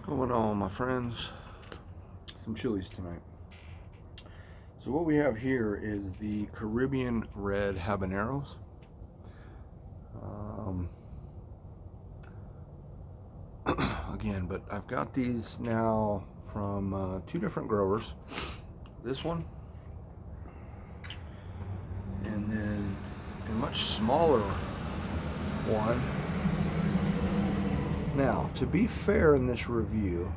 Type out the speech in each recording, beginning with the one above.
Going on, my friends? Some chilies tonight. So what we have here is the Caribbean Red Habaneros. Again, but I've got these now from two different growers. This one, and then a much smaller one. Now, to be fair in this review,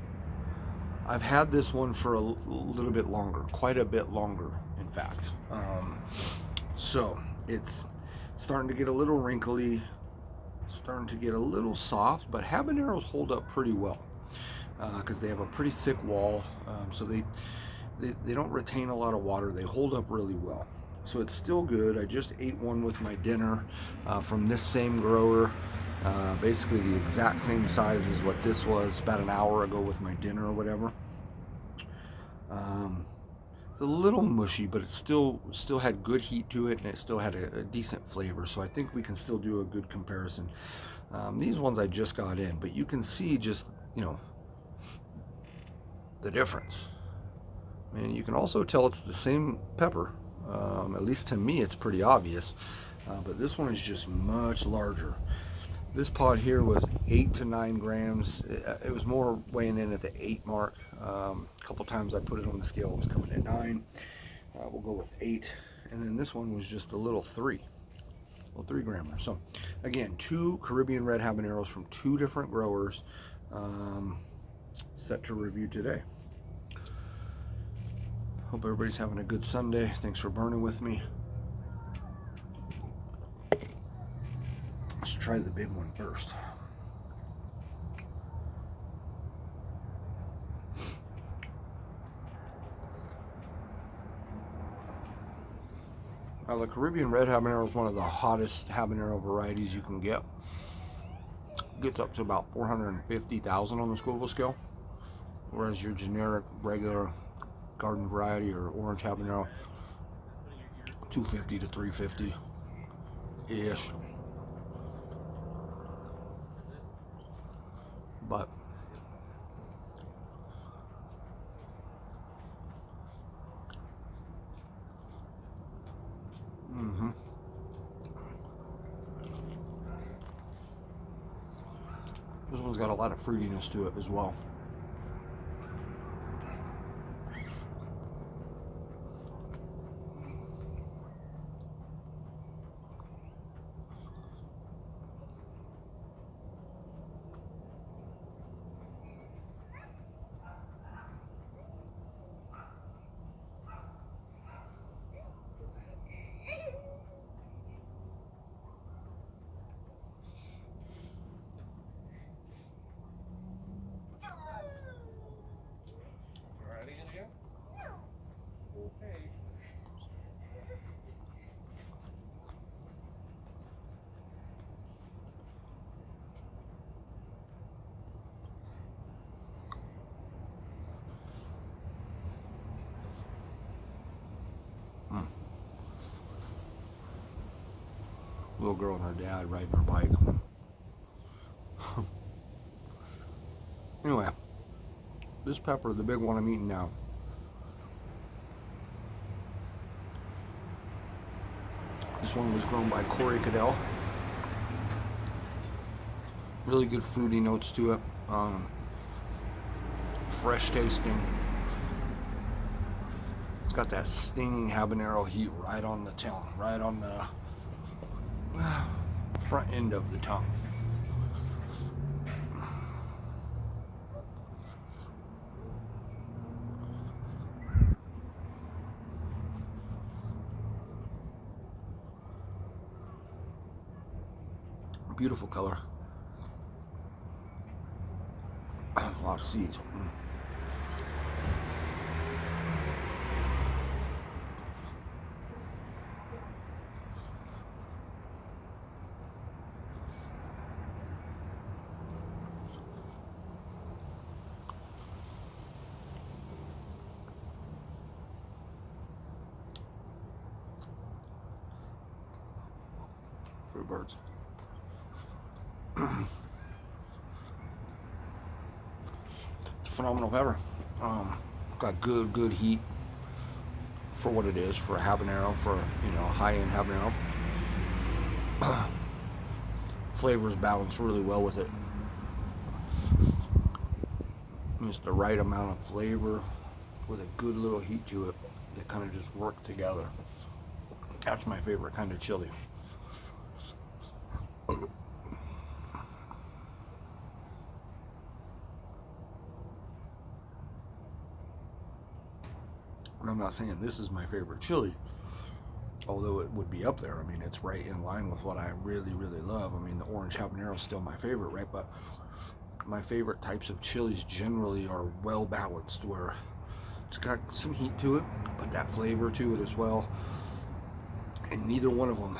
I've had this one for a little bit longer, quite a bit longer, in fact. So it's starting to get a little wrinkly, starting to get a little soft, but habaneros hold up pretty well because they have a pretty thick wall, so they don't retain a lot of water. They hold up really well. So it's still good. I just ate one with my dinner from this same grower. Basically the exact same size as what this was about an hour ago with my dinner or whatever. It's a little mushy, but it still had good heat to it, and it still had a decent flavor. So I think we can still do a good comparison. These ones I just got in, but you can see just, the difference. And you can also tell it's the same pepper. At least to me, it's pretty obvious. But this one is just much larger. This pod here was 8 to 9 grams. It was more weighing in at the 8 mark. A couple times I put it on the scale, it was coming at 9. We'll go with 8. And then this one was just a little 3 grammer. So again, two Caribbean Red Habaneros from two different growers, set to review today. Hope everybody's having a good Sunday. Thanks for burning with me. Let's try the big one first. Now, the Caribbean Red Habanero is one of the hottest habanero varieties you can get. It gets up to about 450,000 on the Scoville scale, whereas your generic regular garden variety or orange habanero, 250 to 350 ish. But this one's got a lot of fruitiness to it as well. Little girl and her dad riding her bike. Anyway, this pepper, the big one I'm eating now, this one was grown by Corey Cadell. Really good fruity notes to it. Fresh tasting. It's got that stinging habanero heat right on the tongue, right on the front end of the tongue. Beautiful color. A lot of seeds. For birds. phenomenal pepper. Got good heat for what it is, for a habanero, for, you know, a high-end habanero. Flavors balance really well with it. Just the right amount of flavor with a good little heat to it. They kind of just work together. That's my favorite kind of chili. And I'm not saying this is my favorite chili, although it would be up there. I mean, it's right in line with what I really love. I mean, the orange habanero is still my favorite, right? But my favorite types of chilies generally are well balanced, where it's got some heat to it, but that flavor to it as well. And neither one of them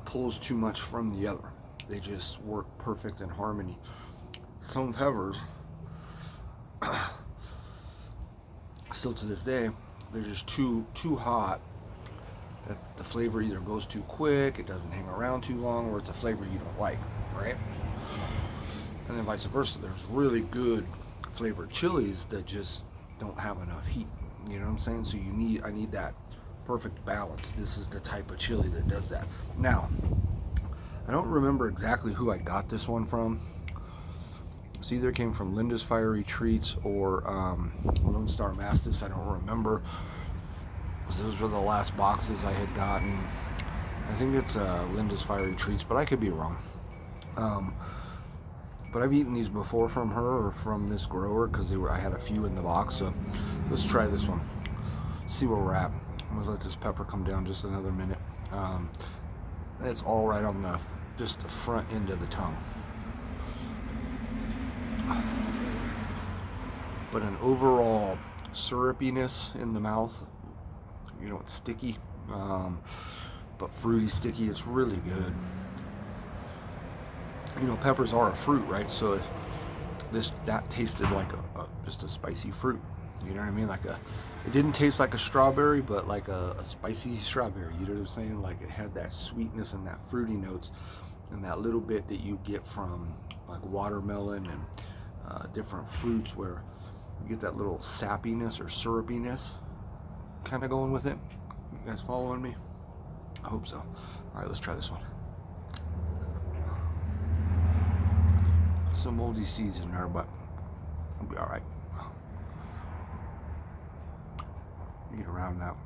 pulls too much from the other. They just work perfect in harmony. Some peppers, still to this day, they're just too hot. That the flavor either goes too quick, it doesn't hang around too long, or it's a flavor you don't like, right? And then vice versa. There's really good flavored chilies that just don't have enough heat. You know what I'm saying? So I need that perfect balance. This is the type of chili that does that. Now, I don't remember exactly who I got this one from. It either came from Linda's Fiery Treats or Lone Star Mastiffs. I don't remember. Those were the last boxes I had gotten. I think it's Linda's Fiery Treats, but I could be wrong. But I've eaten these before from her or from this grower because I had a few in the box. So let's try this one. See where we're at. I'm gonna let this pepper come down just another minute. It's all right on just the front end of the tongue. But an overall syrupiness in the mouth. You know, it's sticky, but fruity sticky. It's really good. You know, peppers are a fruit, right? So that tasted like just a spicy fruit. You know what I mean? It didn't taste like a strawberry, but like a spicy strawberry. You know what I'm saying? Like it had that sweetness and that fruity notes, and that little bit that you get from like watermelon and different fruits, where you get that little sappiness or syrupiness kind of going with it. You guys following me? I hope so. All right, let's try this one. Some moldy seeds in there, but it'll be all right. Get around that.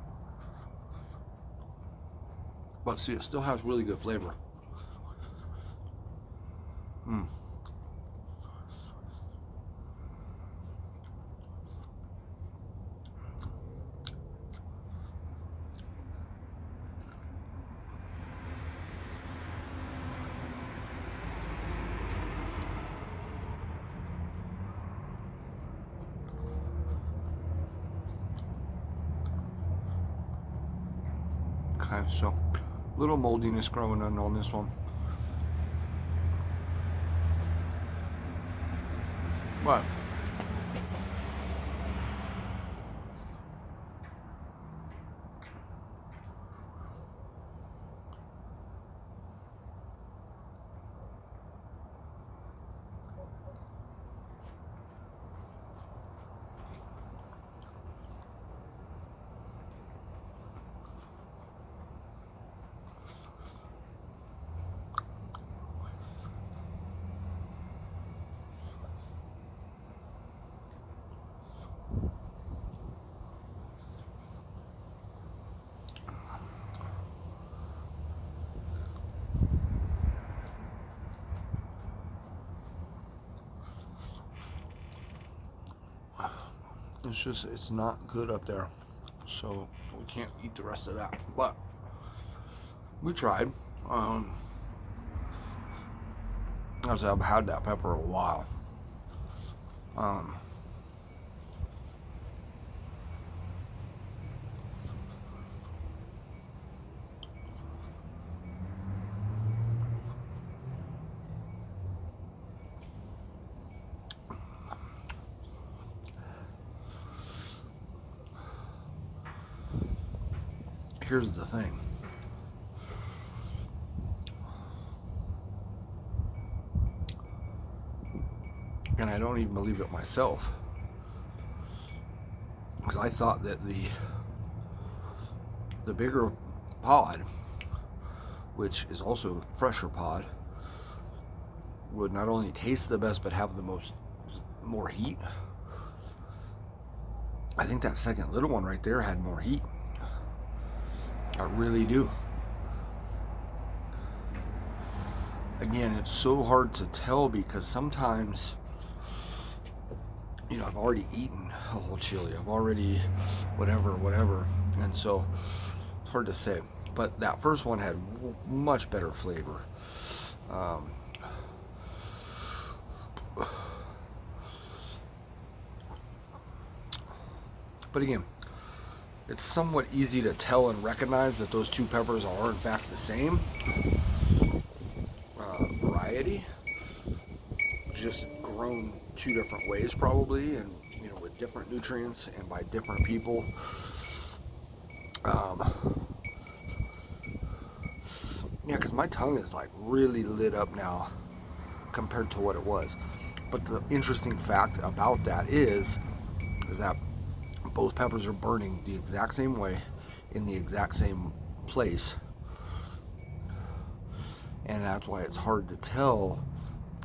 But see, it still has really good flavor. Okay, so little moldiness growing on this one. But it's not good up there, so we can't eat the rest of that, but we tried. I've had that pepper a while. Here's the thing. And I don't even believe it myself, because I thought that the bigger pod, which is also fresher pod, would not only taste the best but have the more heat. I think that second little one right there had more heat. I really do. Again, it's so hard to tell because sometimes, you know, I've already eaten a whole chili. I've already whatever. And so it's hard to say. But that first one had much better flavor. But again, it's somewhat easy to tell and recognize that those two peppers are in fact the same variety, just grown two different ways probably, and you know, with different nutrients and by different people. Yeah, because my tongue is like really lit up now compared to what it was. But the interesting fact about that is that both peppers are burning the exact same way in the exact same place, and that's why it's hard to tell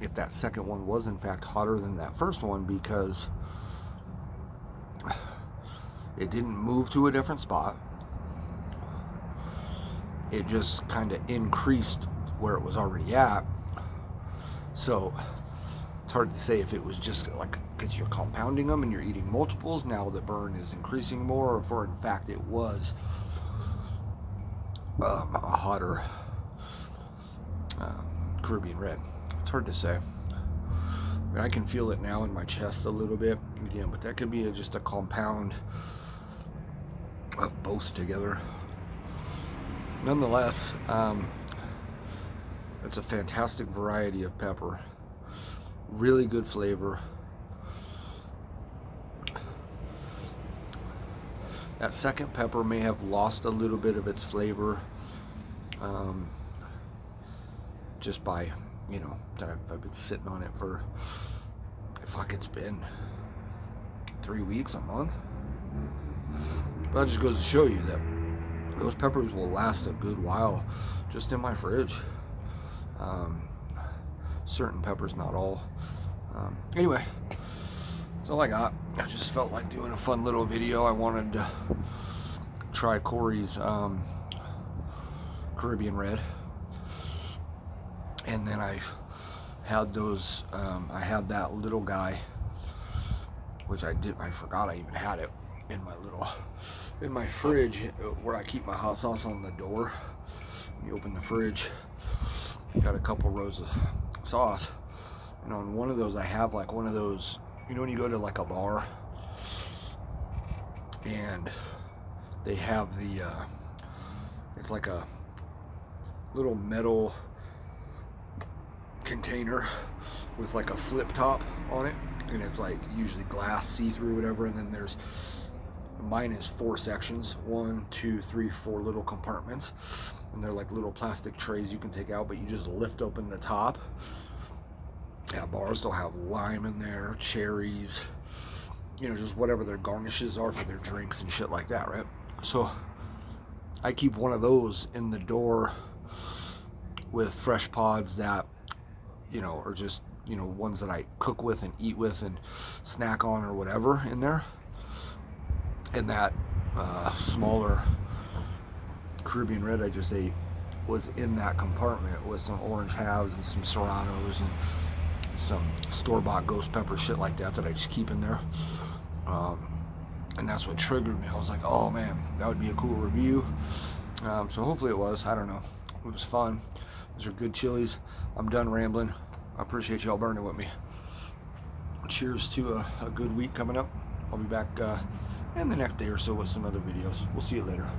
if that second one was in fact hotter than that first one, because it didn't move to a different spot. It just kind of increased where it was already at. So it's hard to say if it was just like because you're compounding them and you're eating multiples, now the burn is increasing more, or if in fact it was a hotter Caribbean Red. It's hard to say. I mean, I can feel it now in my chest a little bit again, but that could be just a compound of both together. Nonetheless, it's a fantastic variety of pepper. Really good flavor. That second pepper may have lost a little bit of its flavor, just by, you know, that I've been sitting on it for, fuck, it's been 3 weeks, a month. But that just goes to show you that those peppers will last a good while just in my fridge. Certain peppers, not all. Anyway, that's all I got. I just felt like doing a fun little video. I wanted to try Corey's Caribbean Red, and then I had those. I had that little guy, which I forgot I even had it in my fridge where I keep my hot sauce on the door. When you open the fridge, got a couple rows of sauce, and on one of those I have like one of those, you know, when you go to like a bar and they have the it's like a little metal container with like a flip top on it, and it's like usually glass, see-through, whatever, and then there's, mine is 4 sections, 1, 2, 3, 4 little compartments, and they're like little plastic trays you can take out, but you just lift open the top. Yeah, bars, they'll have lime in there, cherries, you know, just whatever their garnishes are for their drinks and shit like that, right? So I keep one of those in the door with fresh pods that, you know, are just, you know, ones that I cook with and eat with and snack on or whatever in there. And that smaller Caribbean Red I just ate was in that compartment with some orange halves and some serranos and some store-bought ghost pepper shit like that I just keep in there. And that's what triggered me. I was like, oh man, that would be a cool review. So hopefully it was. I don't know. It was fun. Those are good chilies. I'm done rambling. I appreciate y'all burning with me. Cheers to a good week coming up. I'll be back in the next day or so with some other videos. We'll see you later.